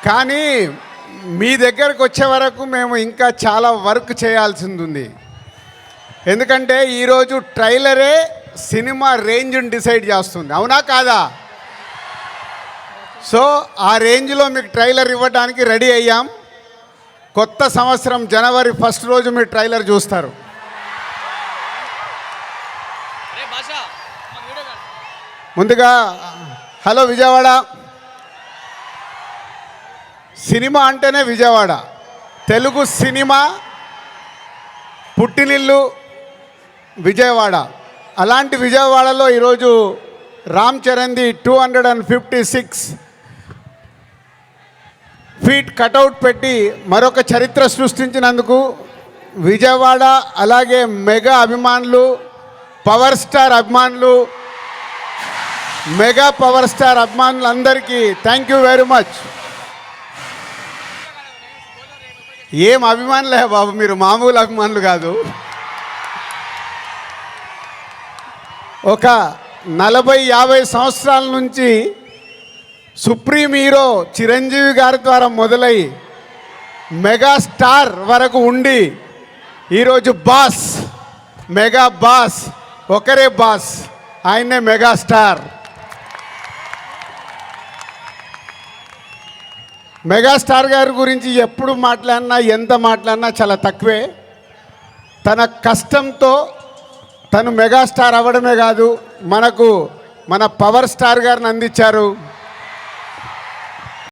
కానీ మీ దగ్గరకు వచ్చే వరకు మేము ఇంకా చాలా వర్క్ చేయాల్సింది ఉంది. ఎందుకంటే ఈరోజు ట్రైలరే సినిమా రేంజ్ని డిసైడ్ చేస్తుంది, అవునా కాదా? సో ఆ రేంజ్లో మీకు ట్రైలర్ ఇవ్వడానికి రెడీ అయ్యాం. కొత్త సంవత్సరం జనవరి 1 రోజు మీరు ట్రైలర్ చూస్తారు. ముందుగా హలో విజయవాడ. సినిమా అంటేనే విజయవాడ. తెలుగు సినిమా పుట్టినిల్లు విజయవాడ. అలాంటి విజయవాడలో ఈరోజు రామ్ చరణ్ది 256 ఫీట్ కటౌట్ పెట్టి మరొక చరిత్ర సృష్టించినందుకు విజయవాడ అలాగే మెగా అభిమానులు, పవర్ స్టార్ అభిమానులు, మెగా పవర్ స్టార్ అభిమానులందరికీ థ్యాంక్ యూ వెరీ మచ్. ఏం అభిమానులే బాబు, మీరు మామూలు అభిమానులు కాదు. ఒక 40-50 సంవత్సరాల నుంచి సుప్రీం హీరో చిరంజీవి గారి ద్వారా మొదలై మెగాస్టార్ వరకు ఉండి ఈరోజు బాస్, మెగా బాస్, ఒకరే బాస్, ఆయనే మెగాస్టార్. మెగాస్టార్ గారి గురించి ఎప్పుడు మాట్లాడినా, ఎంత మాట్లాడినా చాలా తక్కువే. తన కష్టంతో తను మెగాస్టార్ అవ్వడమే కాదు, మనకు మన పవర్ స్టార్ గారిని అందించారు.